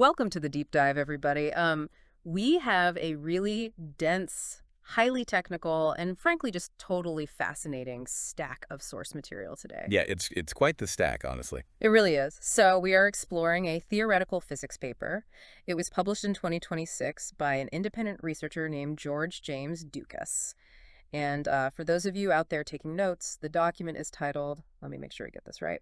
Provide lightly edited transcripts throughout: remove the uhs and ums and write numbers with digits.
Welcome to the deep dive, everybody. We have a really dense, highly technical, and frankly, just totally fascinating stack of source material today. Yeah, it's quite the stack, honestly. It really is. So we are exploring a theoretical physics paper. It was published in 2026 by an independent researcher named George James Dukas. And for those of you out there taking notes, the document is titled, let me make sure I get this right,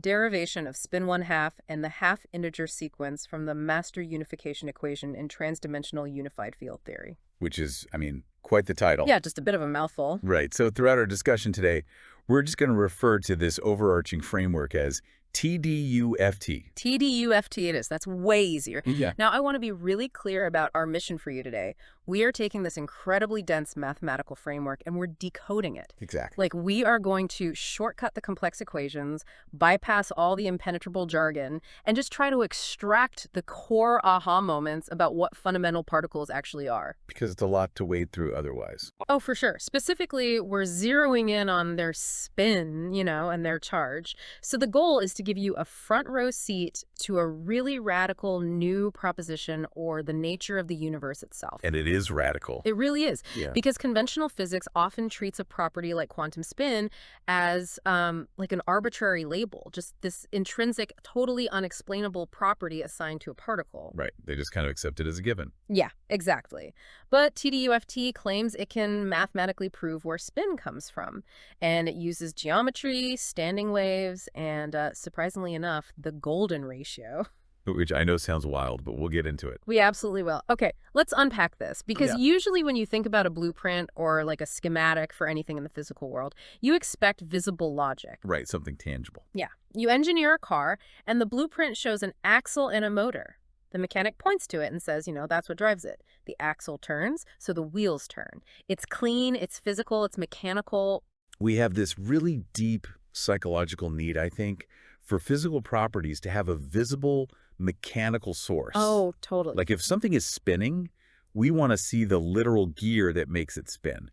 Derivation of Spin 1/2 and the Half-Integer Sequence from the Master Unification Equation in Transdimensional Unified Field Theory. Which is, I mean, quite the title. Yeah, just a bit of a mouthful. Right. So throughout our discussion today, we're just going to refer to this overarching framework as TDUFT. TDUFT it is. That's way easier. Yeah. Now, I want to be really clear about our mission for you today. We are taking this incredibly dense mathematical framework and we're decoding it. Exactly. Like, we are going to shortcut the complex equations, bypass all the impenetrable jargon, and just try to extract the core aha moments about what fundamental particles actually are. Because it's a lot to wade through otherwise. Oh, for sure. Specifically, we're zeroing in on their spin, and their charge. So the goal is to give you a front row seat to a really radical new proposition or the nature of the universe itself. And it is radical. It really is. Yeah. Because conventional physics often treats a property like quantum spin as like an arbitrary label, just this intrinsic, totally unexplainable property assigned to a particle. Right. They just kind of accept it as a given. Yeah, exactly. But TDUFT claims it can mathematically prove where spin comes from. And it uses geometry, standing waves, and surprisingly enough, the golden ratio. Which I know sounds wild, but we'll get into it. We absolutely will. Okay, let's unpack this. Because usually when you think about a blueprint or like a schematic for anything in the physical world, you expect visible logic. Right, something tangible. Yeah. You engineer a car, and the blueprint shows an axle and a motor. The mechanic points to it and says, that's what drives it. The axle turns, so the wheels turn. It's clean, it's physical, it's mechanical. We have this really deep psychological need, I think, for physical properties to have a visible mechanical source. Oh, totally. Like if something is spinning, we want to see the literal gear that makes it spin.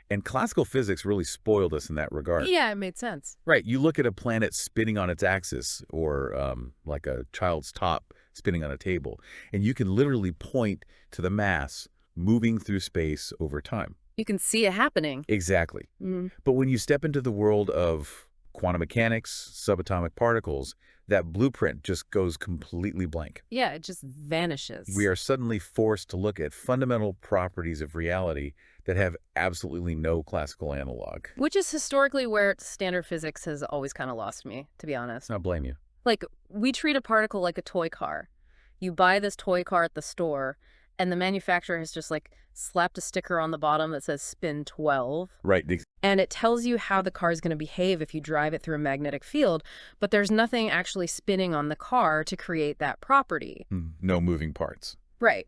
And classical physics really spoiled us in that regard. Yeah, it made sense. Right. You look at a planet spinning on its axis or like a child's top spinning on a table, and you can literally point to the mass moving through space over time. You can see it happening. Exactly. Mm. But when you step into the world of quantum mechanics, subatomic particles, that blueprint just goes completely blank. Yeah, it just vanishes. We are suddenly forced to look at fundamental properties of reality that have absolutely no classical analog. Which is historically where standard physics has always kind of lost me, to be honest. I blame you. Like, we treat a particle like a toy car. You buy this toy car at the store, and the manufacturer has just like slapped a sticker on the bottom that says spin 12. Right. And it tells you how the car is going to behave if you drive it through a magnetic field, but there's nothing actually spinning on the car to create that property. No moving parts. Right.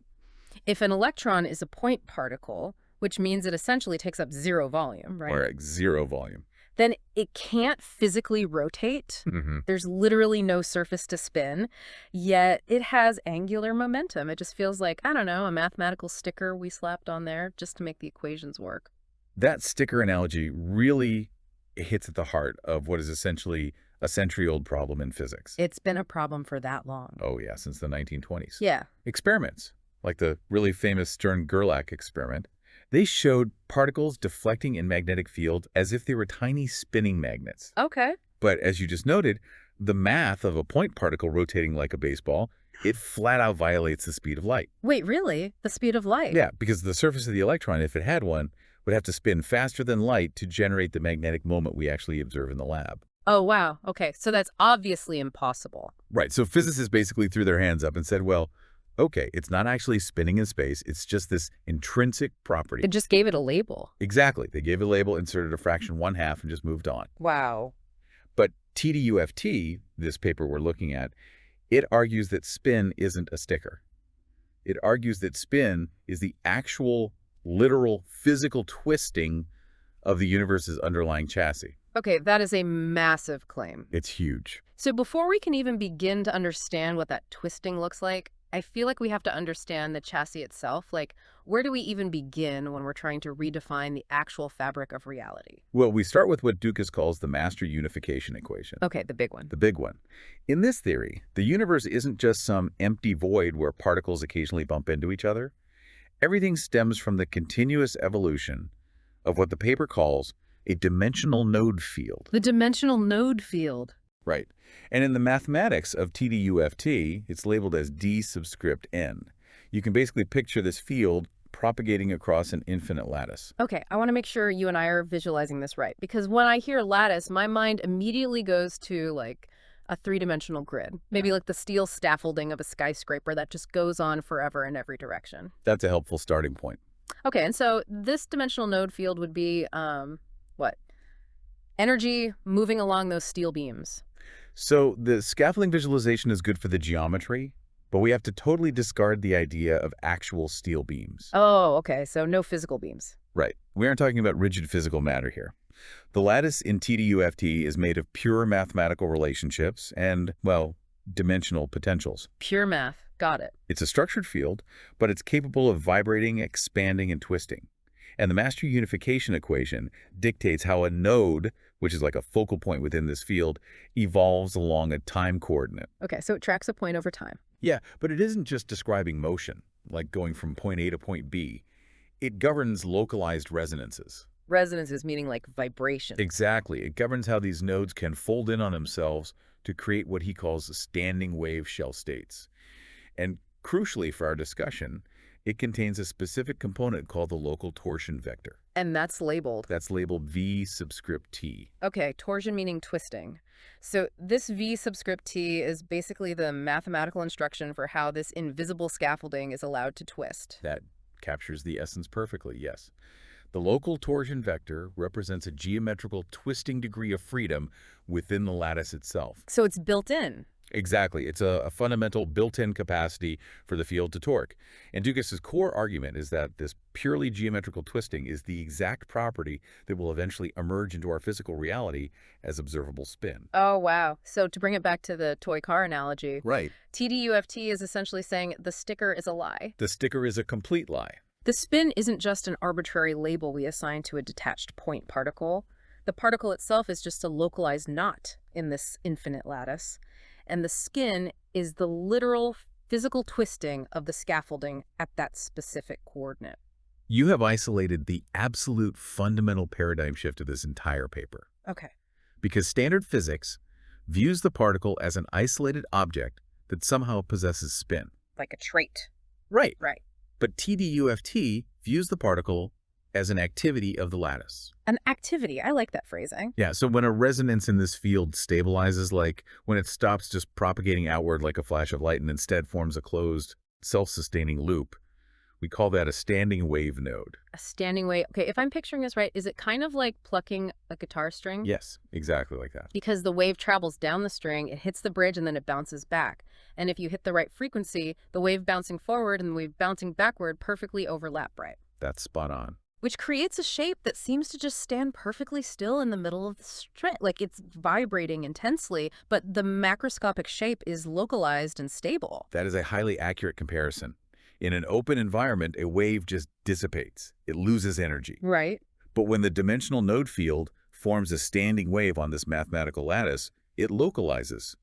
If an electron is a point particle, which means it essentially takes up zero volume, right? Or zero volume. Then it can't physically rotate. There's literally no surface to spin, yet it has angular momentum. It just feels like, I don't know, a mathematical sticker we slapped on there just to make the equations work. That sticker analogy really hits at the heart of what is essentially a century-old problem in physics. It's been a problem for that long. Oh, yeah, since the 1920s. Yeah. Experiments, like the really famous Stern-Gerlach experiment, they showed particles deflecting in magnetic fields as if they were tiny spinning magnets. Okay. But as you just noted, the math of a point particle rotating like a baseball, it flat out violates the speed of light. Wait, really? The speed of light? Yeah, because the surface of the electron, if it had one, would have to spin faster than light to generate the magnetic moment we actually observe in the lab. Oh, wow. Okay, so that's obviously impossible. Right, so physicists basically threw their hands up and said, well, okay, it's not actually spinning in space. It's just this intrinsic property. It just gave it a label. Exactly. They gave it a label, inserted a fraction 1/2, and just moved on. Wow. But TDUFT, this paper we're looking at, it argues that spin isn't a sticker. It argues that spin is the actual, literal, physical twisting of the universe's underlying chassis. Okay, that is a massive claim. It's huge. So before we can even begin to understand what that twisting looks like, I feel like we have to understand the chassis itself. Like, where do we even begin when we're trying to redefine the actual fabric of reality? Well, we start with what Dukas calls the Master Unification Equation, Okay, the big one. the big one. In this theory, the universe isn't just some empty void where particles occasionally bump into each other. Everything stems from the continuous evolution of what the paper calls a dimensional node field. The dimensional node field. Right. And in the mathematics of TDUFT, it's labeled as d subscript n. You can basically picture this field propagating across an infinite lattice. Okay, I want to make sure you and I are visualizing this right, because when I hear lattice, my mind immediately goes to like a three-dimensional grid, maybe like the steel scaffolding of a skyscraper that just goes on forever in every direction. That's a helpful starting point. Okay, and so this dimensional node field would be what? Energy moving along those steel beams. So the scaffolding visualization is good for the geometry, but we have to totally discard the idea of actual steel beams. Oh, okay, so no physical beams. Right. We aren't talking about rigid physical matter here. The lattice in TDUFT is made of pure mathematical relationships and, well, dimensional potentials. Pure math. Got it. It's a structured field, but it's capable of vibrating, expanding, and twisting. And the Master Unification Equation dictates how a node, which is like a focal point within this field, evolves along a time coordinate. Okay, so it tracks a point over time. Yeah, but it isn't just describing motion, like going from point A to point B. It governs localized resonances. Resonances meaning like vibration. Exactly. It governs how these nodes can fold in on themselves to create what he calls standing wave shell states. And crucially for our discussion, it contains a specific component called the local torsion vector. And that's labeled. That's labeled V subscript T. Okay, torsion meaning twisting. So this V subscript T is basically the mathematical instruction for how this invisible scaffolding is allowed to twist. That captures the essence perfectly, yes. The local torsion vector represents a geometrical twisting degree of freedom within the lattice itself. So it's built in. Exactly. It's a fundamental built-in capacity for the field to torque. And Dukas's core argument is that this purely geometrical twisting is the exact property that will eventually emerge into our physical reality as observable spin. Oh, wow. So to bring it back to the toy car analogy, Right. TDUFT is essentially saying the sticker is a lie. The sticker is a complete lie. The spin isn't just an arbitrary label we assign to a detached point particle. The particle itself is just a localized knot in this infinite lattice. And the skin is the literal physical twisting of the scaffolding at that specific coordinate. You have isolated the absolute fundamental paradigm shift of this entire paper. Okay. Because standard physics views the particle as an isolated object that somehow possesses spin. Like a trait. Right. Right. But TDUFT views the particle as an activity of the lattice. An activity. I like that phrasing. Yeah, so when a resonance in this field stabilizes, like when it stops just propagating outward like a flash of light and instead forms a closed, self-sustaining loop, we call that a standing wave node. A standing wave. Okay, if I'm picturing this right, is it kind of like plucking a guitar string? Yes, exactly like that. Because the wave travels down the string, it hits the bridge, and then it bounces back. And if you hit the right frequency, the wave bouncing forward and the wave bouncing backward perfectly overlap right. That's spot on. Which creates a shape that seems to just stand perfectly still in the middle of the string. Like it's vibrating intensely, but the macroscopic shape is localized and stable. That is a highly accurate comparison. In an open environment, a wave just dissipates. It loses energy. Right. But when the dimensional node field forms a standing wave on this mathematical lattice, it localizes.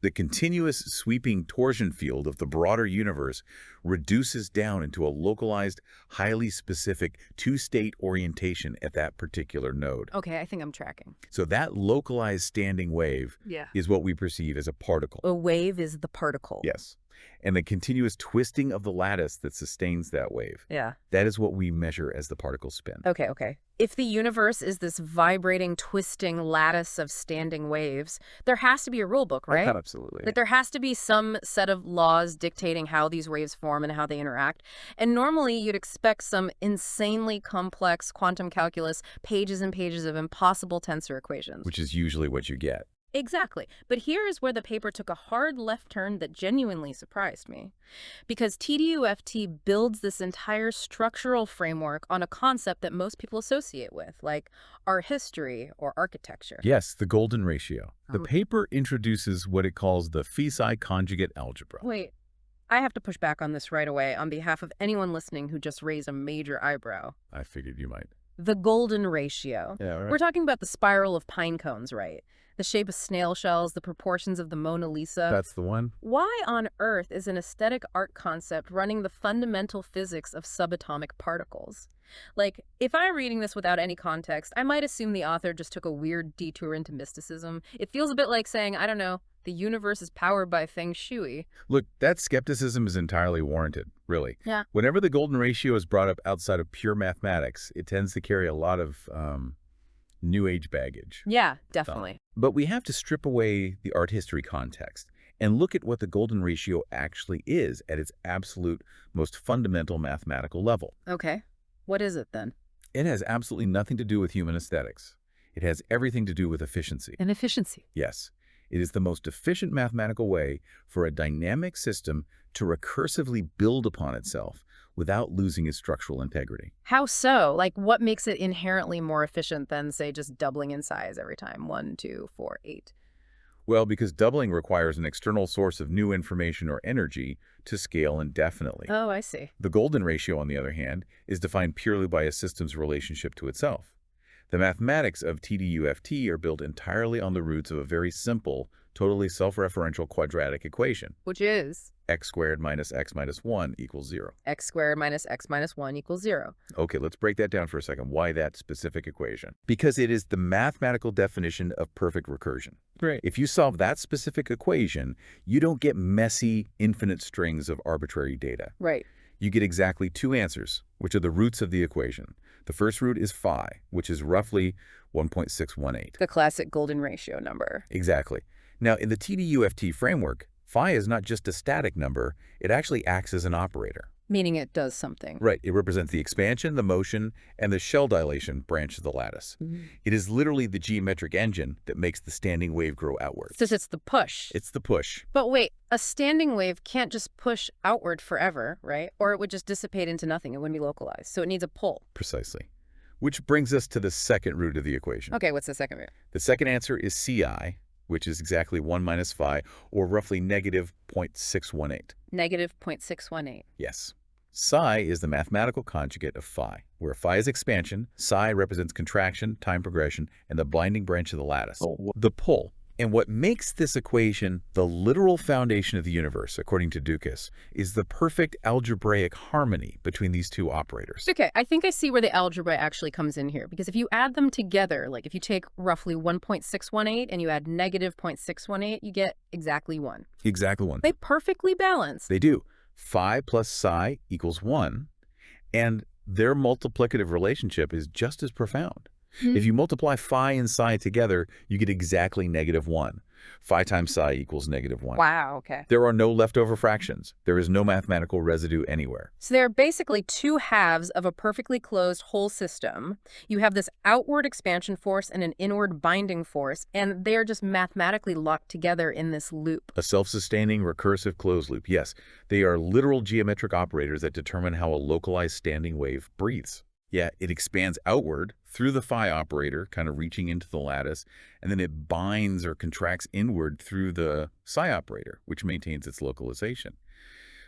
The continuous sweeping torsion field of the broader universe reduces down into a localized, highly specific two-state orientation at that particular node. Okay, I think I'm tracking. So that localized standing wave is what we perceive as a particle. A wave is the particle. Yes. And the continuous twisting of the lattice that sustains that wave. Yeah. That is what we measure as the particle spin. Okay, okay. If the universe is this vibrating, twisting lattice of standing waves, there has to be a rule book, right? Absolutely. Like there has to be some set of laws dictating how these waves form and how they interact. And normally you'd expect some insanely complex quantum calculus, pages and pages of impossible tensor equations. Which is usually what you get. Exactly. But here is where the paper took a hard left turn that genuinely surprised me. Because TDUFT builds this entire structural framework on a concept that most people associate with, like art history or architecture. Yes, the golden ratio. The paper introduces what it calls the Fisi conjugate algebra. Wait, I have to push back on this right away on behalf of anyone listening who just raised a major eyebrow. I figured you might. The golden ratio. Yeah, right. We're talking about the spiral of pine cones, right? The shape of snail shells, the proportions of the Mona Lisa. That's the one? Why on earth is an aesthetic art concept running the fundamental physics of subatomic particles? Like, if I'm reading this without any context, I might assume the author just took a weird detour into mysticism. It feels a bit like saying, I don't know, the universe is powered by feng shui. Look, that skepticism is entirely warranted, really. Yeah. Whenever the golden ratio is brought up outside of pure mathematics, it tends to carry a lot of New Age baggage. Yeah, definitely. But we have to strip away the art history context and look at what the golden ratio actually is at its absolute most fundamental mathematical level. Okay. What is it then? It has absolutely nothing to do with human aesthetics. It has everything to do with efficiency. An efficiency. Yes. It is the most efficient mathematical way for a dynamic system to recursively build upon itself without losing its structural integrity. How so? Like, what makes it inherently more efficient than, say, just doubling in size every time? 1, 2, 4, 8. Well, because doubling requires an external source of new information or energy to scale indefinitely. Oh, I see. The golden ratio, on the other hand, is defined purely by a system's relationship to itself. The mathematics of TDUFT are built entirely on the roots of a very simple, totally self-referential quadratic equation. Which is X squared minus x minus 1 equals 0. x squared minus x minus 1 equals 0. Okay, let's break that down for a second. Why that specific equation? Because it is the mathematical definition of perfect recursion. Right. If you solve that specific equation, you don't get messy, infinite strings of arbitrary data. Right. You get exactly two answers, which are the roots of the equation. The first root is phi, which is roughly 1.618. The classic golden ratio number. Exactly. Now, in the TDUFT framework, phi is not just a static number, it actually acts as an operator. Meaning it does something. Right, it represents the expansion, the motion, and the shell dilation branch of the lattice. It is literally the geometric engine that makes the standing wave grow outward. So it's the push. It's the push. But wait, a standing wave can't just push outward forever, right? Or it would just dissipate into nothing. It wouldn't be localized. So it needs a pull. Precisely. Which brings us to the second root of the equation. Okay, what's the second root? The second answer is Ci, which is exactly 1 minus phi, or roughly negative 0.618. Negative 0.618. Yes. Psi is the mathematical conjugate of phi, where phi is expansion, psi represents contraction, time progression, and the blinding branch of the lattice, the pull. And what makes this equation the literal foundation of the universe, according to Dukas, is the perfect algebraic harmony between these two operators. Okay, I think I see where the algebra actually comes in here, because if you add them together, like if you take roughly 1.618 and you add negative 0.618, you get exactly 1. Exactly 1. They perfectly balance. They do. Phi plus psi equals 1, and their multiplicative relationship is just as profound. If you multiply phi and psi together, you get exactly negative 1. Phi times psi equals negative 1. Wow, okay. There are no leftover fractions. There is no mathematical residue anywhere. So there are basically two halves of a perfectly closed whole system. You have this outward expansion force and an inward binding force, and they are just mathematically locked together in this loop. A self-sustaining recursive closed loop. Yes, they are literal geometric operators that determine how a localized standing wave breathes. Yeah, it expands outward through the phi operator, kind of reaching into the lattice, and then it binds or contracts inward through the psi operator, which maintains its localization.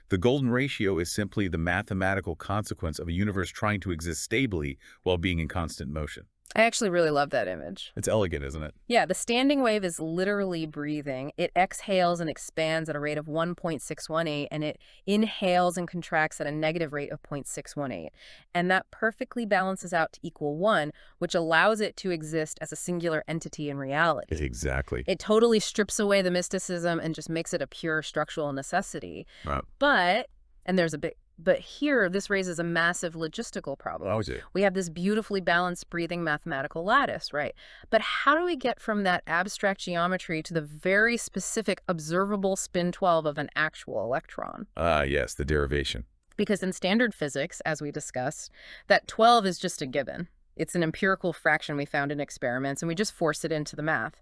The golden ratio is simply the mathematical consequence of a universe trying to exist stably while being in constant motion. I actually really love that image. It's elegant, isn't it? Yeah, the standing wave is literally breathing. It exhales and expands at a rate of 1.618, and it inhales and contracts at a negative rate of 0.618. And that perfectly balances out to equal 1, which allows it to exist as a singular entity in reality. Exactly. It totally strips away the mysticism and just makes it a pure structural necessity. Right. But here, this raises a massive logistical problem. Always do. We have this beautifully balanced breathing mathematical lattice, right? But how do we get from that abstract geometry to the very specific observable spin 12 of an actual electron? Yes, the derivation. Because in standard physics, as we discussed, that 12 is just a given. It's an empirical fraction we found in experiments, and we just force it into the math.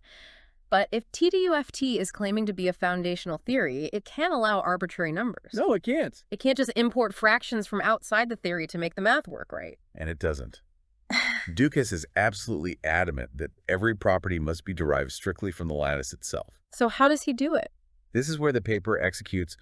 But if TDUFT is claiming to be a foundational theory, it can't allow arbitrary numbers. No, it can't. It can't just import fractions from outside the theory to make the math work right. And it doesn't. Dukas is absolutely adamant that every property must be derived strictly from the lattice itself. So how does he do it? This is where the paper executes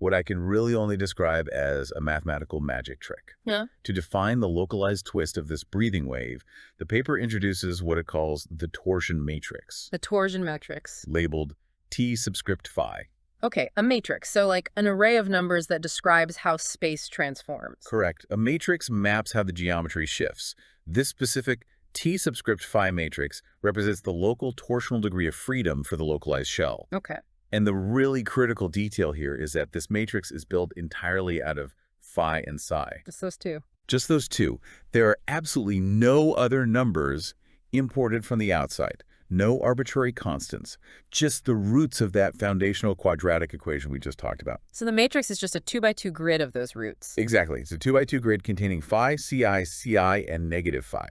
what I can really only describe as a mathematical magic trick. Yeah. To define the localized twist of this breathing wave, the paper introduces what it calls the torsion matrix, The torsion matrix. labeled T subscript phi. Okay, a matrix. So like an array of numbers that describes how space transforms. Correct. A matrix maps how the geometry shifts. This specific T subscript phi matrix represents the local torsional degree of freedom for the localized shell. Okay. And the really critical detail here is that this matrix is built entirely out of phi and psi. Just those two. Just those two. There are absolutely no other numbers imported from the outside. No arbitrary constants. Just the roots of that foundational quadratic equation we just talked about. So the matrix is just a 2x2 grid of those roots. Exactly. It's a 2x2 grid containing phi, ci, and negative phi.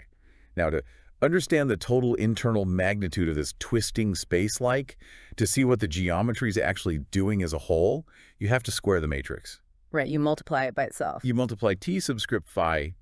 Now, to understand the total internal magnitude of this twisting space-like, to see what the geometry is actually doing as a whole, you have to square the matrix. Right, you multiply it by itself. You multiply T subscript phi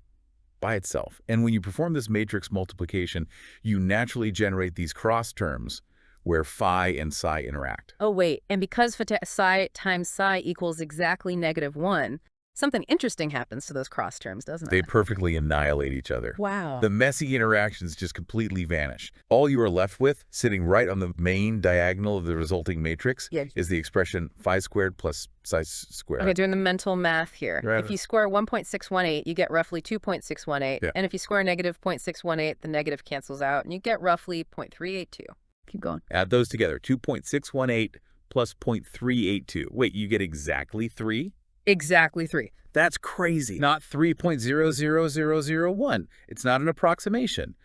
by itself. And when you perform this matrix multiplication, you naturally generate these cross terms where phi and psi interact. Oh, wait, and because psi times psi equals exactly -1, something interesting happens to those cross terms, doesn't They it? perfectly annihilate each other. Wow. The messy interactions just completely vanish. All you are left with, sitting right on the main diagonal of the resulting matrix, Yeah. is the expression phi squared plus psi squared. Okay, doing the mental math here. Right. If you square 1.618, you get roughly 2.618. Yeah. And if you square negative 0.618, the negative cancels out, and you get roughly 0.382. Keep going. Add those together. 2.618 plus 0.382. Wait, you get exactly 3? Exactly 3. That's crazy. Not 3.00001. It's not an approximation.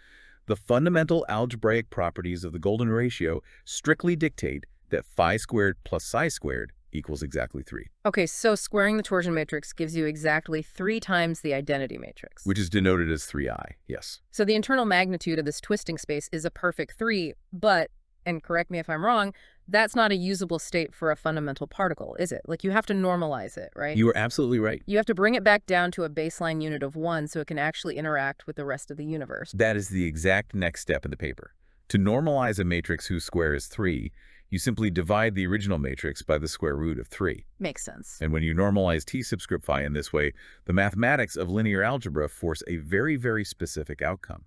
The fundamental algebraic properties of the golden ratio strictly dictate that phi squared plus psi squared equals exactly 3. Okay, so squaring the torsion matrix gives you exactly 3 times the identity matrix. Which is denoted as 3i, yes. So the internal magnitude of this twisting space is a perfect 3, but, and correct me if I'm wrong, that's not a usable state for a fundamental particle, is it? Like, you have to normalize it, right? You are absolutely right. You have to bring it back down to a baseline unit of 1 so it can actually interact with the rest of the universe. That is the exact next step in the paper. To normalize a matrix whose square is 3, you simply divide the original matrix by the square root of 3. Makes sense. And when you normalize T subscript phi in this way, the mathematics of linear algebra force a very, very specific outcome.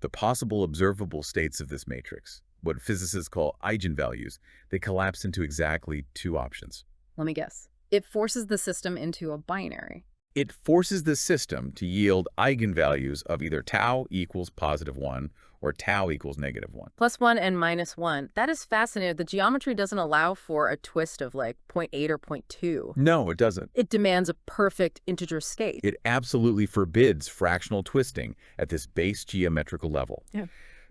The possible observable states of this matrix, what physicists call eigenvalues, they collapse into exactly 2 options. Let me guess. It forces the system into a binary. It forces the system to yield eigenvalues of either tau equals +1 or tau equals -1. +1 and -1. That is fascinating. The geometry doesn't allow for a twist of like 0.8 or 0.2. No, it doesn't. It demands a perfect integer state. It absolutely forbids fractional twisting at this base geometrical level. Yeah.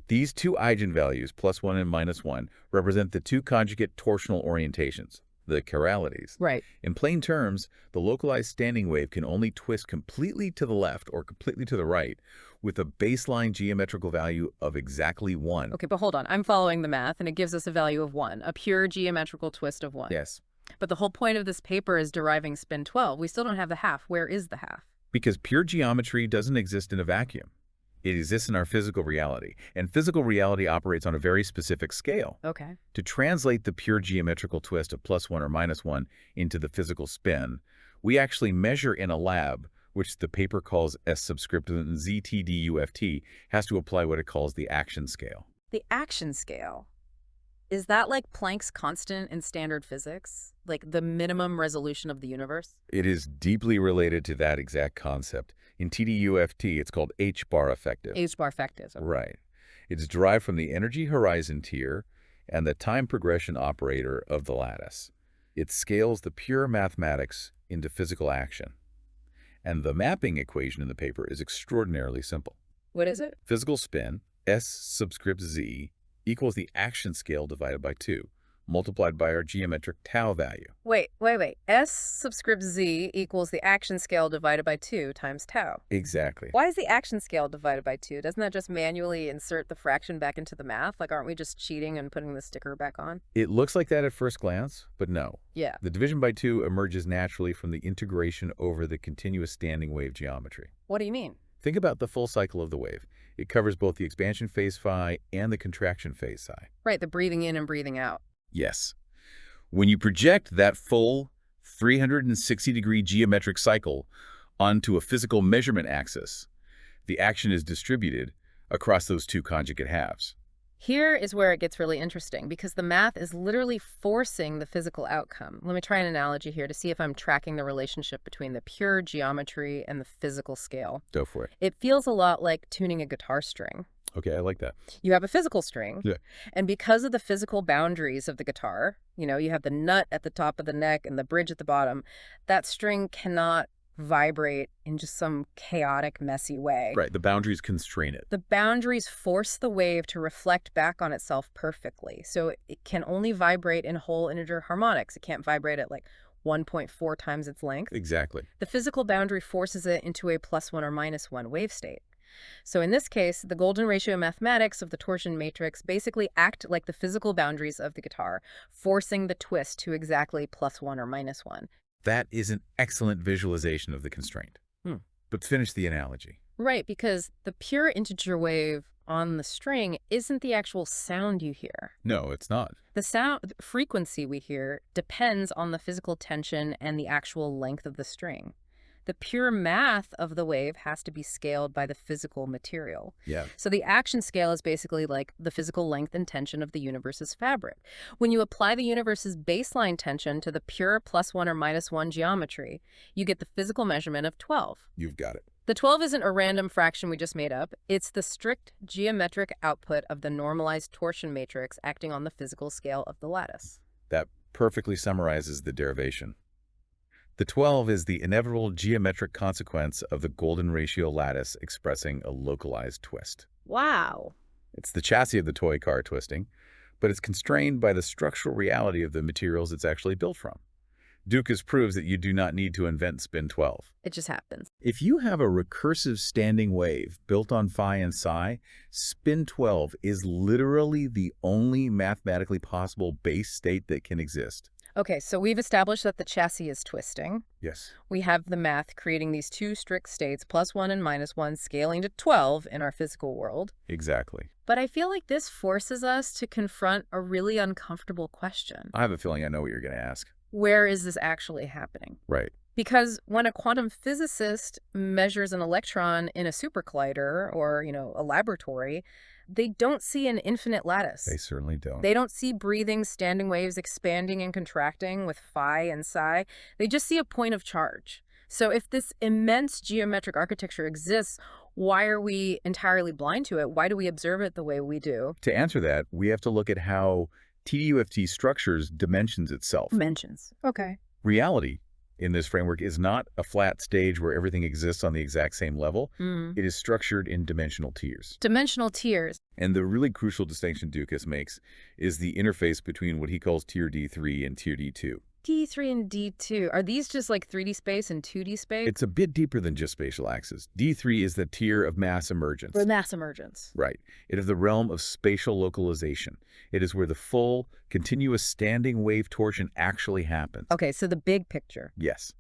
These 2 eigenvalues, +1 and -1, represent the 2 conjugate torsional orientations, the chiralities. Right. In plain terms, the localized standing wave can only twist completely to the left or completely to the right with a baseline geometrical value of exactly 1. Okay, but hold on. I'm following the math, and it gives us a value of 1, a pure geometrical twist of 1. Yes, But the whole point of this paper is deriving spin 12. We still don't have the half. Where is the half? because pure geometry doesn't exist in a vacuum. It exists in our physical reality, and physical reality operates on a very specific scale. Okay. To translate the pure geometrical twist of +1 or -1 into the physical spin, we actually measure in a lab, which the paper calls S subscript and ZTDUFT, has to apply what it calls the action scale. The action scale. Is that like Planck's constant in standard physics? Like the minimum resolution of the universe? It is deeply related to that exact concept. In TDUFT, it's called H-bar effective. H-bar effective. Okay. Right. It's derived from the energy horizon tier and the time progression operator of the lattice. It scales the pure mathematics into physical action. And the mapping equation in the paper is extraordinarily simple. What is it? Physical spin, S subscript Z, equals the action scale divided by 2, multiplied by our geometric tau value. Wait. S subscript Z equals the action scale divided by 2 times tau. Exactly. Why is the action scale divided by 2? Doesn't that just manually insert the fraction back into the math? Like, aren't we just cheating and putting the sticker back on? It looks like that at first glance, but no. Yeah. The division by 2 emerges naturally from the integration over the continuous standing wave geometry. What do you mean? Think about the full cycle of the wave. It covers both the expansion phase phi and the contraction phase psi. Right, the breathing in and breathing out. Yes. When you project that full 360-degree geometric cycle onto a physical measurement axis. The action is distributed across those two conjugate halves. Here is where it gets really interesting because the math is literally forcing the physical outcome. Let me try an analogy here to see if I'm tracking the relationship between the pure geometry and the physical scale. Go for it. It feels a lot like tuning a guitar string. Okay, I like that. You have a physical string, Yeah. and because of the physical boundaries of the guitar, you have the nut at the top of the neck and the bridge at the bottom, that string cannot vibrate in just some chaotic, messy way. Right, the boundaries constrain it. The boundaries force the wave to reflect back on itself perfectly. So it can only vibrate in whole integer harmonics. It can't vibrate at like 1.4 times its length. Exactly. The physical boundary forces it into a +1 or -1 wave state. So in this case, the golden ratio mathematics of the torsion matrix basically act like the physical boundaries of the guitar, forcing the twist to exactly +1 or -1. That is an excellent visualization of the constraint. But finish the analogy. Right, because the pure integer wave on the string isn't the actual sound you hear. No, it's not. The sound frequency we hear depends on the physical tension and the actual length of the string. The pure math of the wave has to be scaled by the physical material. Yeah. So the action scale is basically like the physical length and tension of the universe's fabric. When you apply the universe's baseline tension to the pure +1 or -1 geometry, you get the physical measurement of 12. You've got it. The 12 isn't a random fraction we just made up. It's the strict geometric output of the normalized torsion matrix acting on the physical scale of the lattice. That perfectly summarizes the derivation. The 12 is the inevitable geometric consequence of the golden ratio lattice expressing a localized twist. Wow. It's the chassis of the toy car twisting, but it's constrained by the structural reality of the materials it's actually built from. Dukas proves that you do not need to invent spin 12. It just happens. If you have a recursive standing wave built on phi and psi, spin 12 is literally the only mathematically possible base state that can exist. Okay, so we've established that the chassis is twisting. Yes. We have the math creating these two strict states, +1 and -1, scaling to 12 in our physical world. Exactly. But I feel like this forces us to confront a really uncomfortable question. I have a feeling I know what you're going to ask. Where is this actually happening? Right. Because when a quantum physicist measures an electron in a supercollider or, a laboratory, they don't see an infinite lattice. They certainly don't. They don't see breathing standing waves expanding and contracting with phi and psi. They just see a point of charge. So if this immense geometric architecture exists, why are we entirely blind to it? Why do we observe it the way we do? To answer that, we have to look at how TDUFT structures dimensions itself. Dimensions. Okay. Reality in this framework is not a flat stage where everything exists on the exact same level. It is structured in dimensional tiers. Dimensional tiers. And the really crucial distinction Dukas makes is the interface between what he calls tier D3 and tier D2. D3 and D2, are these just like 3D space and 2D space? It's a bit deeper than just spatial axes. D3 is the tier of mass emergence. For mass emergence. Right. It is the realm of spatial localization. It is where the full, continuous standing wave torsion actually happens. Okay, so the big picture. Yes.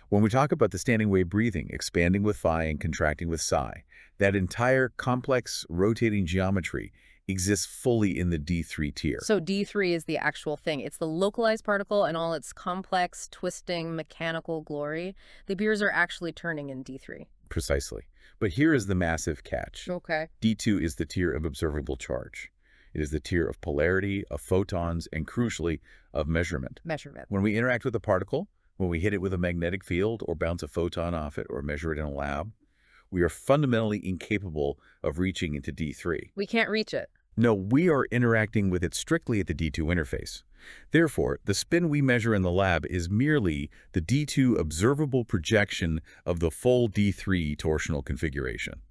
When we talk about the standing wave breathing, expanding with phi and contracting with psi, that entire complex rotating geometry exists fully in the D3 tier. So D3 is the actual thing. It's the localized particle and all its complex, twisting, mechanical glory. The gears are actually turning in D3. Precisely. But here is the massive catch. Okay. D2 is the tier of observable charge. It is the tier of polarity, of photons, and crucially, of measurement. Measurement. When we interact with a particle, when we hit it with a magnetic field or bounce a photon off it or measure it in a lab, we are fundamentally incapable of reaching into D3. We can't reach it. No, we are interacting with it strictly at the D2 interface. Therefore, the spin we measure in the lab is merely the D2 observable projection of the full D3 torsional configuration.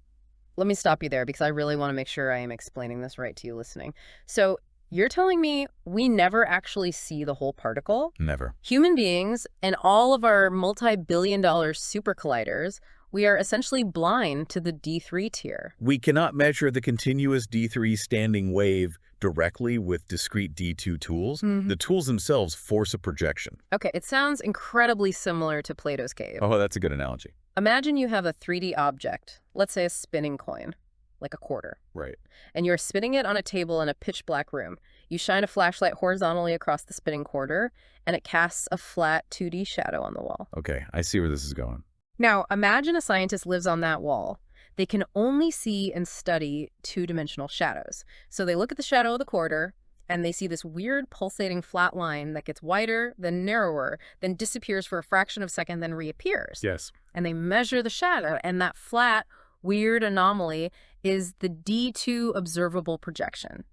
Let me stop you there because I really want to make sure I am explaining this right to you listening. So you're telling me we never actually see the whole particle? Never. Human beings and all of our multi-billion-dollar super colliders, we are essentially blind to the D3 tier. We cannot measure the continuous D3 standing wave directly with discrete D2 tools. The tools themselves force a projection. Okay, it sounds incredibly similar to Plato's cave. Oh, that's a good analogy. Imagine you have a 3D object, let's say a spinning coin. like a quarter. Right. And you're spinning it on a table in a pitch black room. You shine a flashlight horizontally across the spinning quarter, and it casts a flat 2D shadow on the wall. Okay, I see where this is going. Now, imagine a scientist lives on that wall. They can only see and study two-dimensional shadows. So they look at the shadow of the quarter, and they see this weird pulsating flat line that gets wider, then narrower, then disappears for a fraction of a second, then reappears. Yes. And they measure the shadow, and that flat, weird anomaly is the D2 observable projection.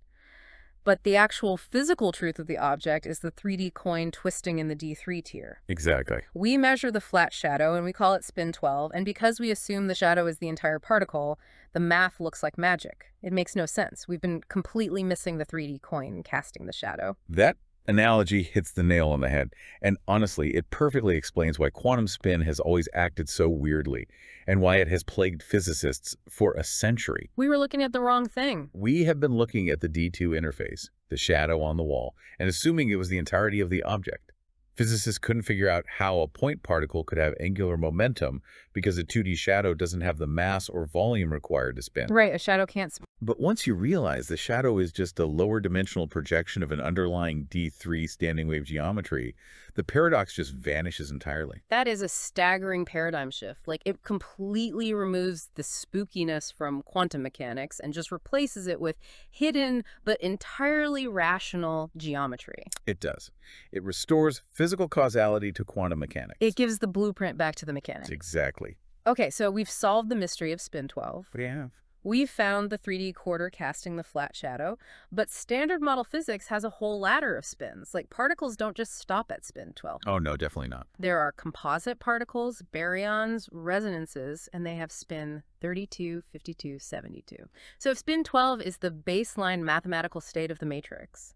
But the actual physical truth of the object is the 3D coin twisting in the D3 tier. Exactly. We measure the flat shadow, and we call it spin 12, and because we assume the shadow is the entire particle, the math looks like magic. It makes no sense. We've been completely missing the 3D coin casting the shadow. That analogy hits the nail on the head, and honestly, it perfectly explains why quantum spin has always acted so weirdly, and why it has plagued physicists for a century. We were looking at the wrong thing. We have been looking at the D2 interface, the shadow on the wall, and assuming it was the entirety of the object. Physicists couldn't figure out how a point particle could have angular momentum because a 2D shadow doesn't have the mass or volume required to spin. Right, a shadow can't spin. But once you realize the shadow is just a lower dimensional projection of an underlying D3 standing wave geometry, the paradox just vanishes entirely. That is a staggering paradigm shift. Like, it completely removes the spookiness from quantum mechanics and just replaces it with hidden but entirely rational geometry. It does. It restores physical causality to quantum mechanics. It gives the blueprint back to the mechanics. Exactly. Okay, so we've solved the mystery of spin 12. What do you have? We've found the 3D quarter casting the flat shadow, but standard model physics has a whole ladder of spins. Like, particles don't just stop at spin 12. Oh, no, definitely not. There are composite particles, baryons, resonances, and they have spin 32, 52, 72. So if spin 12 is the baseline mathematical state of the matrix,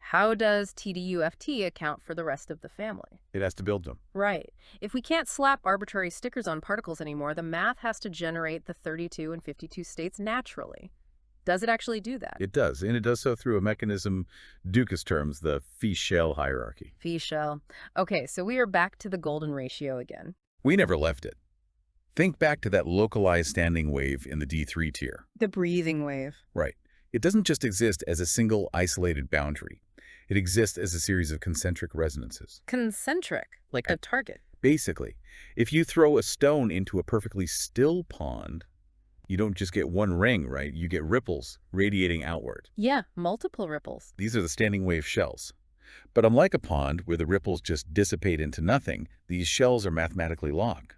how does TDUFT account for the rest of the family? It has to build them. Right. If we can't slap arbitrary stickers on particles anymore, the math has to generate the 32 and 52 states naturally. Does it actually do that? It does, and it does so through a mechanism Dukas terms the phi-shell hierarchy. Phi-shell. Okay, so we are back to the golden ratio again. We never left it. Think back to that localized standing wave in the D3 tier. The breathing wave. Right. It doesn't just exist as a single isolated boundary. It exists as a series of concentric resonances. Concentric, like a target. Basically, if you throw a stone into a perfectly still pond, you don't just get one ring, right? You get ripples radiating outward. Yeah, multiple ripples. These are the standing wave shells. But unlike a pond where the ripples just dissipate into nothing, these shells are mathematically locked.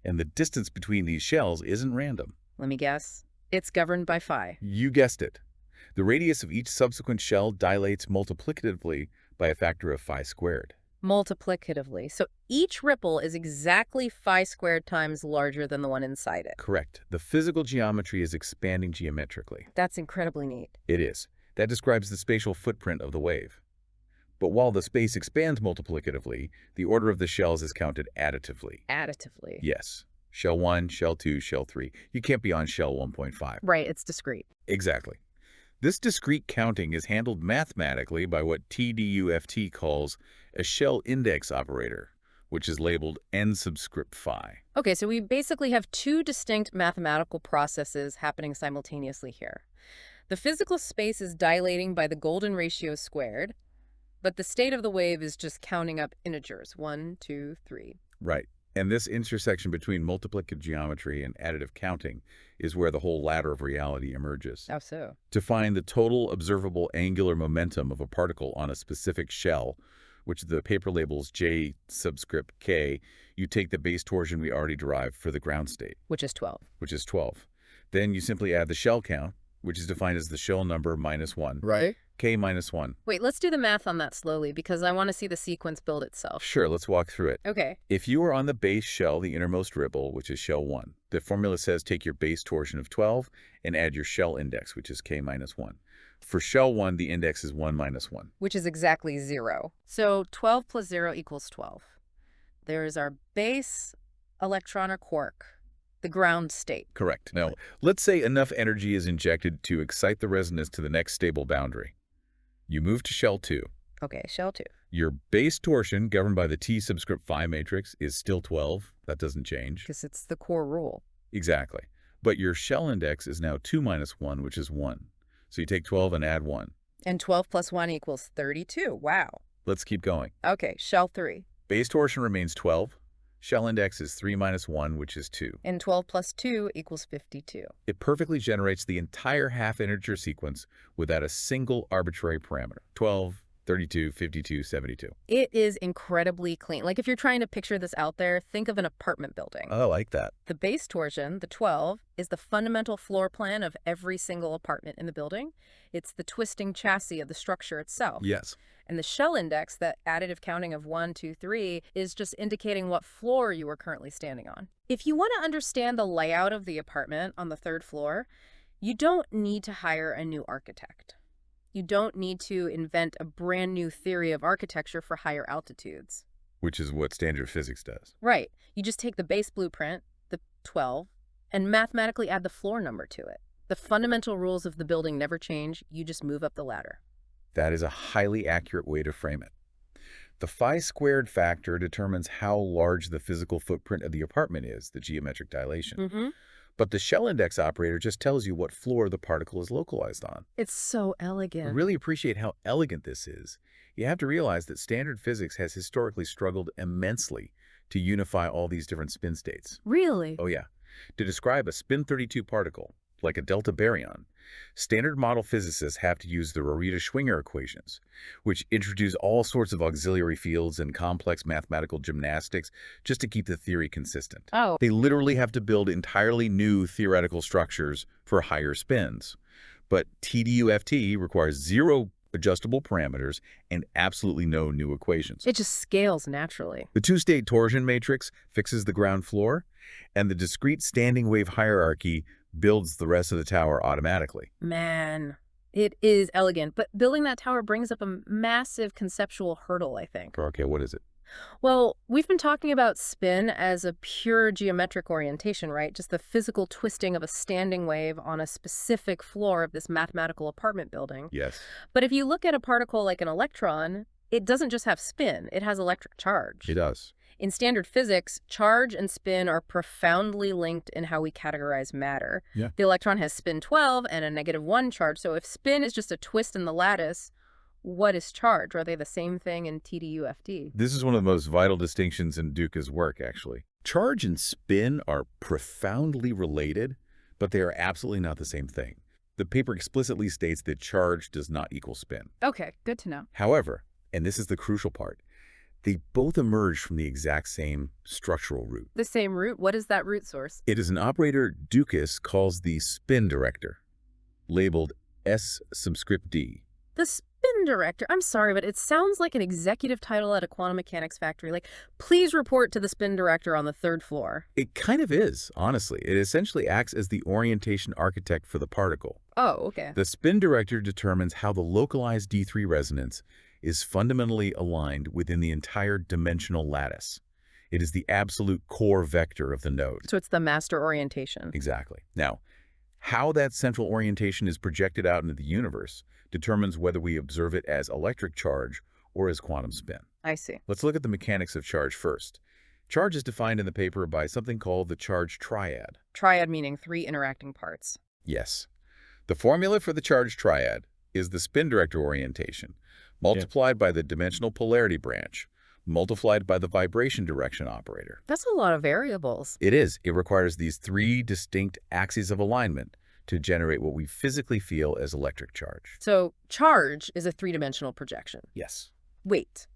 And the distance between these shells isn't random. Let me guess. It's governed by phi. You guessed it. The radius of each subsequent shell dilates multiplicatively by a factor of phi squared. Multiplicatively. So each ripple is exactly phi squared times larger than the one inside it. Correct. The physical geometry is expanding geometrically. That's incredibly neat. It is. That describes the spatial footprint of the wave. But while the space expands multiplicatively, the order of the shells is counted additively. Additively. Yes. Shell 1, shell 2, shell 3. You can't be on shell 1.5. Right, it's discrete. Exactly. This discrete counting is handled mathematically by what TDUFT calls a shell index operator, which is labeled n subscript phi. Okay, so we basically have two distinct mathematical processes happening simultaneously here. The physical space is dilating by the golden ratio squared, but the state of the wave is just counting up integers, 1, 2, 3. Right. And this intersection between multiplicative geometry and additive counting is where the whole ladder of reality emerges. How so? To find the total observable angular momentum of a particle on a specific shell, which the paper labels J subscript K, you take the base torsion we already derived for the ground state. Which is 12. Which is 12. Then you simply add the shell count, which is defined as the shell number minus 1. Right. K minus 1. Wait, let's do the math on that slowly because I want to see the sequence build itself. Sure, let's walk through it. Okay. If you are on the base shell, the innermost ripple, which is shell 1, the formula says take your base torsion of 12 and add your shell index, which is K minus 1. For shell 1, the index is 1 minus 1. Which is exactly 0. So 12 plus 0 equals 12. There's our base electron or quark, the ground state. Correct. Now, let's say enough energy is injected to excite the resonance to the next stable boundary. You move to shell 2. Okay, shell 2. Your base torsion, governed by the T subscript phi matrix, is still 12. That doesn't change. Because it's the core rule. Exactly. But your shell index is now 2 minus 1, which is 1. So you take 12 and add 1. And 12 plus 1 equals 32. Wow. Let's keep going. Okay, shell 3. Base torsion remains 12. Shell index is 3 minus 1, which is 2. And 12 plus 2 equals 52. It perfectly generates the entire half-integer sequence without a single arbitrary parameter. 12, 32, 52, 72. It is incredibly clean. Like if you're trying to picture this out there, think of an apartment building. Oh, I like that. The base torsion, the 12, is the fundamental floor plan of every single apartment in the building. It's the twisting chassis of the structure itself. Yes. And the shell index, that additive counting of 1, 2, 3, is just indicating what floor you are currently standing on. If you want to understand the layout of the apartment on the 3rd floor, you don't need to hire a new architect. You don't need to invent a brand new theory of architecture for higher altitudes. Which is what standard physics does. Right. You just take the base blueprint, the 12, and mathematically add the floor number to it. The fundamental rules of the building never change. You just move up the ladder. That is a highly accurate way to frame it. The phi squared factor determines how large the physical footprint of the apartment is, the geometric dilation. Mm-hmm. But the shell index operator just tells you what floor the particle is localized on. It's so I elegant. really appreciate how elegant this is. You have to realize that standard physics has historically struggled immensely to unify all these different spin states. Really? Oh yeah. To describe a spin 32 particle, like a delta baryon, standard model physicists have to use the Rorita-Schwinger equations, which introduce all sorts of auxiliary fields and complex mathematical gymnastics just to keep the theory consistent. Oh. They literally have to build entirely new theoretical structures for higher spins. But TDUFT requires 0 adjustable parameters and absolutely no new equations. It just scales naturally. The two-state torsion matrix fixes the ground floor, and the discrete standing wave hierarchy builds the rest of the tower automatically. Man, it is elegant. But building that tower brings up a massive conceptual hurdle, I think. Okay, what is it? Well, we've been talking about spin as a pure geometric orientation, right? Just the physical twisting of a standing wave on a specific floor of this mathematical apartment building. Yes. But if you look at a particle like an electron, it doesn't just have spin, it has electric charge. It does. In standard physics, charge and spin are profoundly linked in how we categorize matter. Yeah. The electron has spin 12 and a -1 charge, so if spin is just a twist in the lattice, what is charge? Are they the same thing in TDUFT? This is one of the most vital distinctions in Duca's work, actually. Charge and spin are profoundly related, but they are absolutely not the same thing. The paper explicitly states that charge does not equal spin. Okay, good to know. However, and this is the crucial part, they both emerge from the exact same structural root. The same root? What is that root source? It is an operator Ducas calls the spin director, labeled S subscript D. The spin director. I'm sorry, but it sounds like an executive title at a quantum mechanics factory. Like, please report to the spin director on the 3rd floor. It kind of is, honestly. It essentially acts as the orientation architect for the particle. Oh, okay. The spin director determines how the localized D3 resonance is fundamentally aligned within the entire dimensional lattice. It is the absolute core vector of the node. So it's the master orientation. Exactly. Now, how that central orientation is projected out into the universe determines whether we observe it as electric charge or as quantum spin. I see. Let's look at the mechanics of charge first. Charge is defined in the paper by something called the charge triad. Triad meaning 3 interacting parts. Yes. The formula for the charge triad is the spin director orientation multiplied by the dimensional polarity branch, multiplied by the vibration direction operator. That's a lot of variables. It is. It requires these 3 distinct axes of alignment to generate what we physically feel as electric charge. So charge is a 3-dimensional projection. Yes. Wait.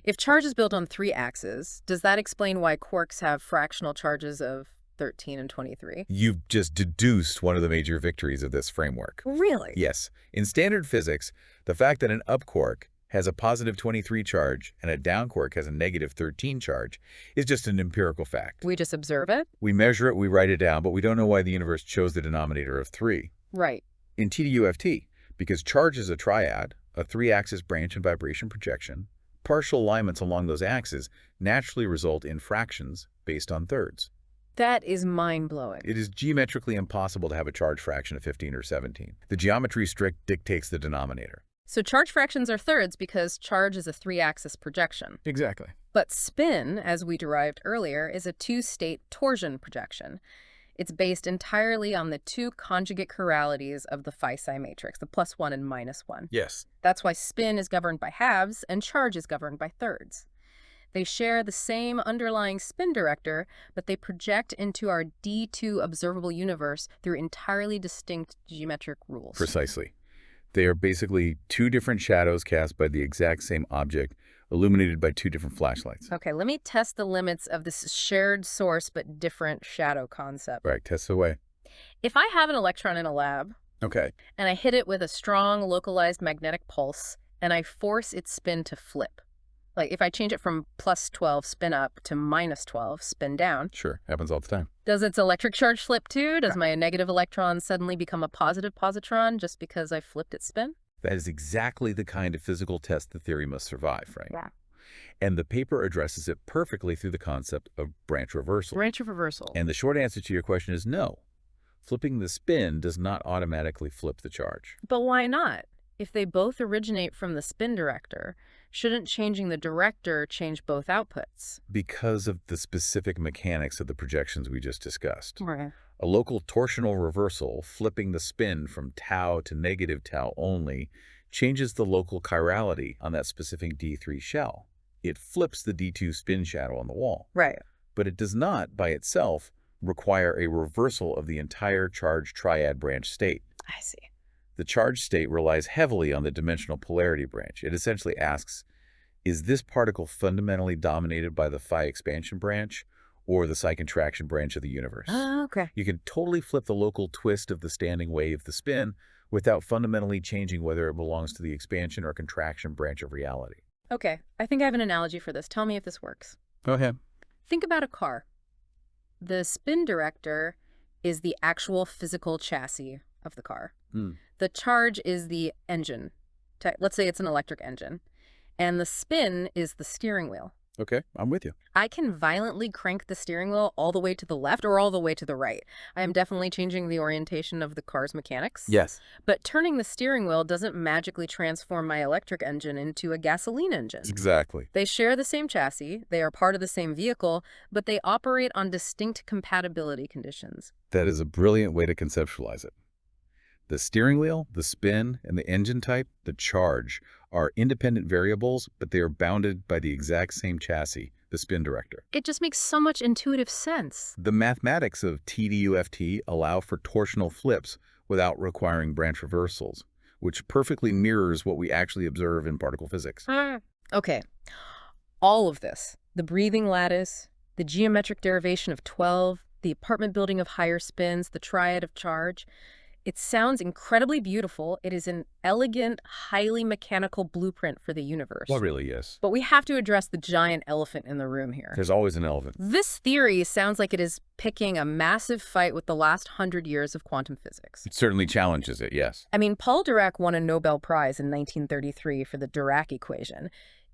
If charge is built on 3 axes, does that explain why quarks have fractional charges of 13 and 23? You've just deduced one of the major victories of this framework. Really? Yes. In standard physics, the fact that an up quark has a positive 23 charge and a down quark has a negative 13 charge is just an empirical fact. We just observe it? We measure it, we write it down, but we don't know why the universe chose the denominator of 3. Right. In TDUFT, because charge is a triad, a 3-axis branch and vibration projection, partial alignments along those axes naturally result in fractions based on thirds. That is mind-blowing. It is geometrically impossible to have a charge fraction of 15 or 17. The geometry strict dictates the denominator. So charge fractions are thirds because charge is a 3-axis projection. Exactly. But spin, as we derived earlier, is a 2-state torsion projection. It's based entirely on the two conjugate chiralities of the phi-psi matrix, the +1 and -1. Yes. That's why spin is governed by halves and charge is governed by thirds. They share the same underlying spin director, but they project into our D2 observable universe through entirely distinct geometric rules. Precisely. They are basically two different shadows cast by the exact same object, illuminated by two different flashlights. Okay, let me test the limits of this shared source but different shadow concept. Right, test away. If I have an electron in a lab, Okay. and I hit it with a strong localized magnetic pulse, and I force its spin to flip, like if I change it from +12 spin up to -12 spin down, Sure, happens all the time. does its electric charge flip too? Does my negative electron suddenly become a positive positron just because I flipped its spin? That is exactly the kind of physical test the theory must survive, right? Yeah. And the paper addresses it perfectly through the concept of branch reversal. Branch of reversal. And the short answer to your question is no. Flipping the spin does not automatically flip the charge. But why not? If they both originate from the spin director, shouldn't changing the director change both outputs? Because of the specific mechanics of the projections we just discussed. Right. A local torsional reversal, flipping the spin from tau to negative tau only, changes the local chirality on that specific D3 shell. It flips the D2 spin shadow on the wall. Right. But it does not, by itself, require a reversal of the entire charge triad branch state. I see. The charge state relies heavily on the dimensional polarity branch. It essentially asks, is this particle fundamentally dominated by the phi expansion branch or the psi contraction branch of the universe? Okay. You can totally flip the local twist of the standing wave, the spin, without fundamentally changing whether it belongs to the expansion or contraction branch of reality. Okay, I think I have an analogy for this. Tell me if this works. Go ahead. Think about a car. The spin director is the actual physical chassis of the car. The charge is the engine. Let's say it's an electric engine. And the spin is the steering wheel. Okay, I'm with you. I can violently crank the steering wheel all the way to the left or all the way to the right. I am definitely changing the orientation of the car's mechanics. Yes. But turning the steering wheel doesn't magically transform my electric engine into a gasoline engine. Exactly. They share the same chassis, they are part of the same vehicle, but they operate on distinct compatibility conditions. That is a brilliant way to conceptualize it. The steering wheel, the spin, and the engine type, the charge, are independent variables, but they are bounded by the exact same chassis, the spin director. It just makes so much intuitive sense. The mathematics of TDUFT allow for torsional flips without requiring branch reversals, which perfectly mirrors what we actually observe in particle physics. Okay, all of this, the breathing lattice, the geometric derivation of 12, the apartment building of higher spins, the triad of charge, it sounds incredibly beautiful. It is an elegant, highly mechanical blueprint for the universe. Well, really, yes. But we have to address the giant elephant in the room here. There's always an elephant. This theory sounds like it is picking a massive fight with the last 100 years of quantum physics. It certainly challenges it, yes. I mean, Paul Dirac won a Nobel Prize in 1933 for the Dirac equation.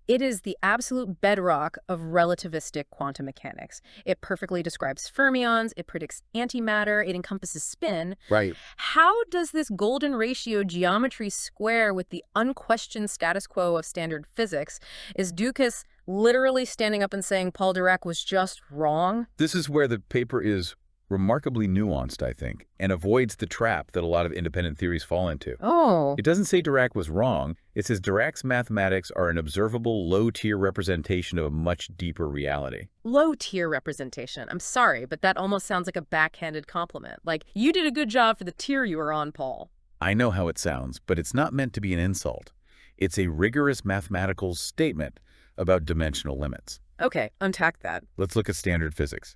It is the absolute bedrock of relativistic quantum mechanics. It perfectly describes fermions, it predicts antimatter, it encompasses spin. Right. How does this golden ratio geometry square with the unquestioned status quo of standard physics? Is Dukas literally standing up and saying Paul Dirac was just wrong? This is where the paper is remarkably nuanced, I think, and avoids the trap that a lot of independent theories fall into. Oh. It doesn't say Dirac was wrong. It says Dirac's mathematics are an observable low-tier representation of a much deeper reality. Low-tier representation. I'm sorry, but that almost sounds like a backhanded compliment. Like, you did a good job for the tier you were on, Paul. I know how it sounds, but it's not meant to be an insult. It's a rigorous mathematical statement about dimensional limits. Okay, untack that. Let's look at standard physics.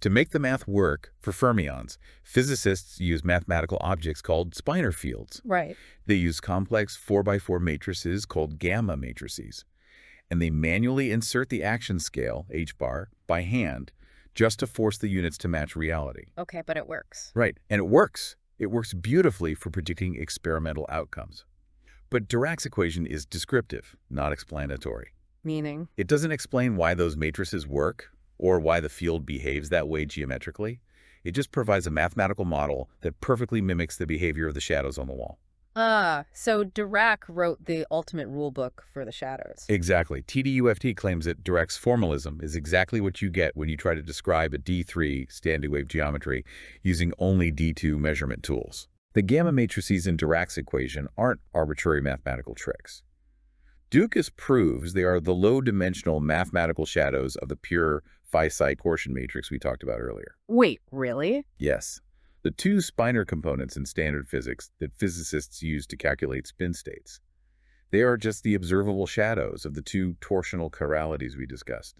To make the math work for fermions, physicists use mathematical objects called spinor fields. Right. They use complex 4x4 matrices called gamma matrices. And they manually insert the action scale, h-bar, by hand, just to force the units to match reality. Okay, but it works. Right, and it works. It works beautifully for predicting experimental outcomes. But Dirac's equation is descriptive, not explanatory. Meaning? It doesn't explain why those matrices work, or why the field behaves that way geometrically. It just provides a mathematical model that perfectly mimics the behavior of the shadows on the wall. So Dirac wrote the ultimate rule book for the shadows. Exactly. TDUFT claims that Dirac's formalism is exactly what you get when you try to describe a D3 standing wave geometry using only D2 measurement tools. The gamma matrices in Dirac's equation aren't arbitrary mathematical tricks. Dukas proves they are the low-dimensional mathematical shadows of the pure phi-psi torsion matrix we talked about earlier. Wait, really? Yes. The two spinor components in standard physics that physicists use to calculate spin states. They are just the observable shadows of the two torsional chiralities we discussed.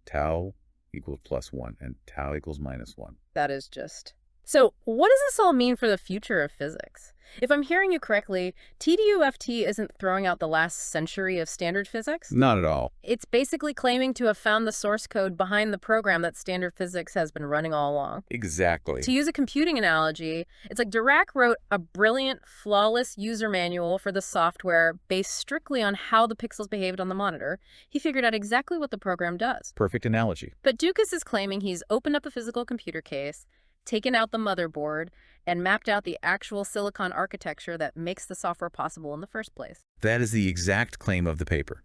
Tau equals +1 and tau equals -1. That is just... So what does this all mean for the future of physics? If I'm hearing you correctly, TDUFT isn't throwing out the last century of standard physics? Not at all. It's basically claiming to have found the source code behind the program that standard physics has been running all along. Exactly. To use a computing analogy, it's like Dirac wrote a brilliant, flawless user manual for the software based strictly on how the pixels behaved on the monitor. He figured out exactly what the program does. Perfect analogy. But Dukas is claiming he's opened up a physical computer case, taken out the motherboard, and mapped out the actual silicon architecture that makes the software possible in the first place. That is the exact claim of the paper.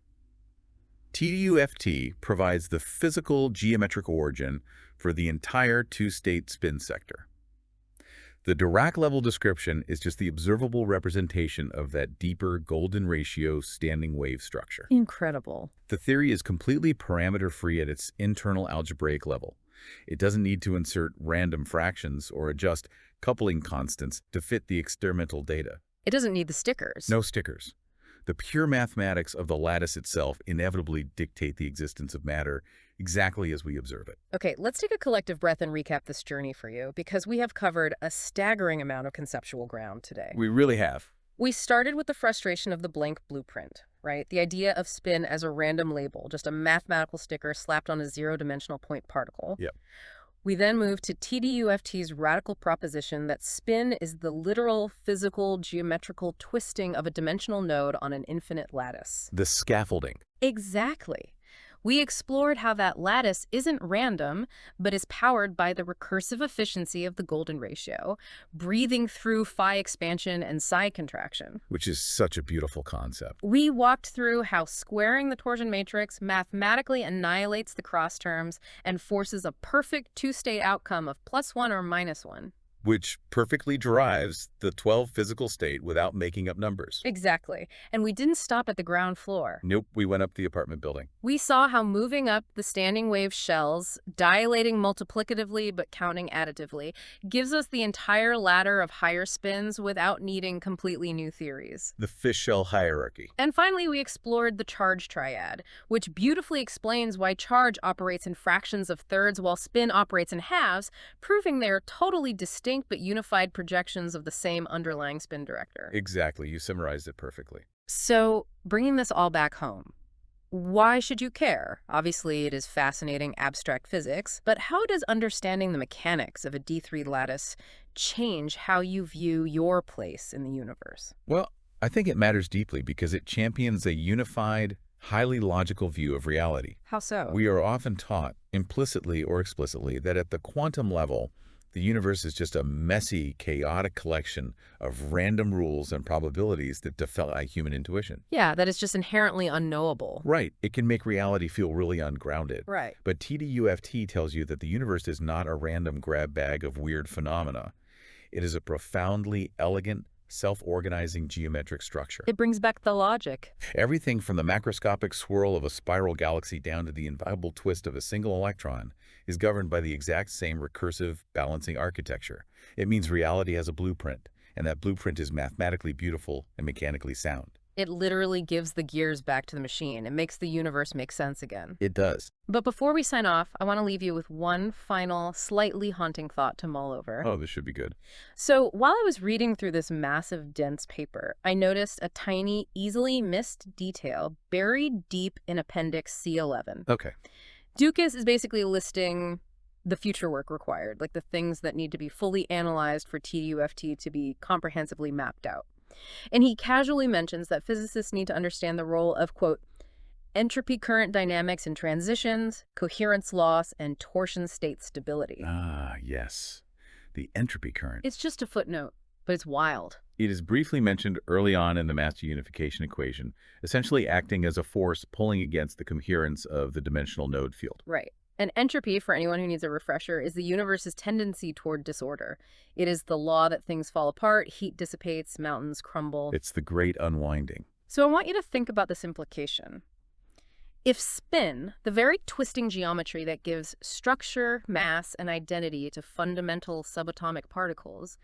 TDUFT provides the physical geometric origin for the entire two-state spin sector. The Dirac-level description is just the observable representation of that deeper golden ratio standing wave structure. Incredible. The theory is completely parameter-free at its internal algebraic level. It doesn't need to insert random fractions or adjust coupling constants to fit the experimental data. It doesn't need the stickers. No stickers. The pure mathematics of the lattice itself inevitably dictate the existence of matter exactly as we observe it. Okay, let's take a collective breath and recap this journey for you, because we have covered a staggering amount of conceptual ground today. We really have. We started with the frustration of the blank blueprint, right? The idea of spin as a random label, just a mathematical sticker slapped on a zero-dimensional point particle. Yep. We then moved to TDUFT's radical proposition that spin is the literal, physical, geometrical twisting of a dimensional node on an infinite lattice. The scaffolding. Exactly. We explored how that lattice isn't random, but is powered by the recursive efficiency of the golden ratio, breathing through phi expansion and psi contraction. Which is such a beautiful concept. We walked through how squaring the torsion matrix mathematically annihilates the cross terms and forces a perfect two-state outcome of +1 or -1. Which perfectly derives the 12 physical state without making up numbers. Exactly. And we didn't stop at the ground floor. Nope, we went up the apartment building. We saw how moving up the standing wave shells, dilating multiplicatively but counting additively, gives us the entire ladder of higher spins without needing completely new theories. The fish shell hierarchy. And finally, we explored the charge triad, which beautifully explains why charge operates in fractions of thirds while spin operates in halves, proving they are totally distinct but unified projections of the same underlying spin director. Exactly, you summarized it perfectly. So, bringing this all back home, why should you care? Obviously, it is fascinating abstract physics, but how does understanding the mechanics of a D3 lattice change how you view your place in the universe? Well, I think it matters deeply because it champions a unified, highly logical view of reality. How so? We are often taught, implicitly or explicitly, that at the quantum level, the universe is just a messy, chaotic collection of random rules and probabilities that defy human intuition. Yeah, that is just inherently unknowable. Right. It can make reality feel really ungrounded. Right. But TDUFT tells you that the universe is not a random grab bag of weird phenomena. It is a profoundly elegant, self-organizing geometric structure. It brings back the logic. Everything from the macroscopic swirl of a spiral galaxy down to the inviolable twist of a single electron is governed by the exact same recursive balancing architecture. It means reality has a blueprint, and that blueprint is mathematically beautiful and mechanically sound. It literally gives the gears back to the machine. It makes the universe make sense again. It does. But before we sign off, I want to leave you with one final, slightly haunting thought to mull over. Oh, this should be good. So while I was reading through this massive, dense paper, I noticed a tiny, easily missed detail buried deep in Appendix C11. Okay. Dukas is basically listing the future work required, like the things that need to be fully analyzed for TDUFT to be comprehensively mapped out. And he casually mentions that physicists need to understand the role of, quote, entropy current dynamics in transitions, coherence loss, and torsion state stability. Ah, yes. The entropy current. It's just a footnote. But it's wild. It is briefly mentioned early on in the Master Unification Equation, essentially acting as a force pulling against the coherence of the dimensional node field. Right. And entropy, for anyone who needs a refresher, is the universe's tendency toward disorder. It is the law that things fall apart, heat dissipates, mountains crumble. It's the great unwinding. So I want you to think about this implication. If spin, the very twisting geometry that gives structure, mass, and identity to fundamental subatomic particles,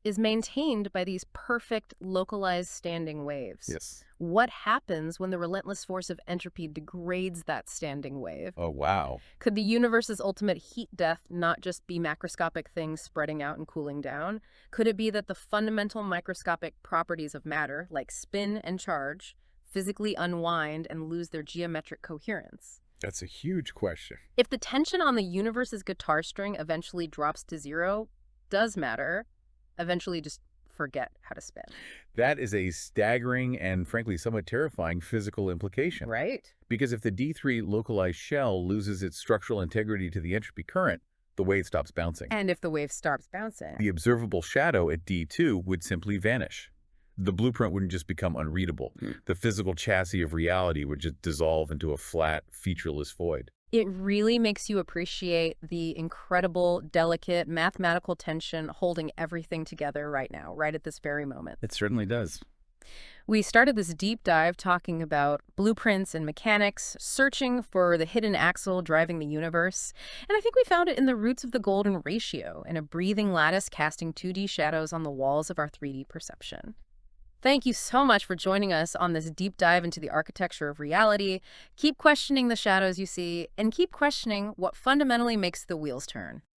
is maintained by these perfect localized standing waves, Yes. what happens when the relentless force of entropy degrades that standing wave? Oh, wow. Could the universe's ultimate heat death not just be macroscopic things spreading out and cooling down? Could it be that the fundamental microscopic properties of matter, like spin and charge, physically unwind and lose their geometric coherence? That's a huge question. If the tension on the universe's guitar string eventually drops to zero, does matter eventually just forget how to spin? That is a staggering and, frankly, somewhat terrifying physical implication. Right. Because if the D3 localized shell loses its structural integrity to the entropy current, the wave stops bouncing. And if the wave stops bouncing? The observable shadow at D2 would simply vanish. The blueprint wouldn't just become unreadable. The physical chassis of reality would just dissolve into a flat, featureless void. It really makes you appreciate the incredible, delicate mathematical tension holding everything together right now, right at this very moment. It certainly does. We started this deep dive talking about blueprints and mechanics, searching for the hidden axle driving the universe. And I think we found it in the roots of the golden ratio, in a breathing lattice casting 2D shadows on the walls of our 3D perception. Thank you so much for joining us on this deep dive into the architecture of reality. Keep questioning the shadows you see, and keep questioning what fundamentally makes the wheels turn.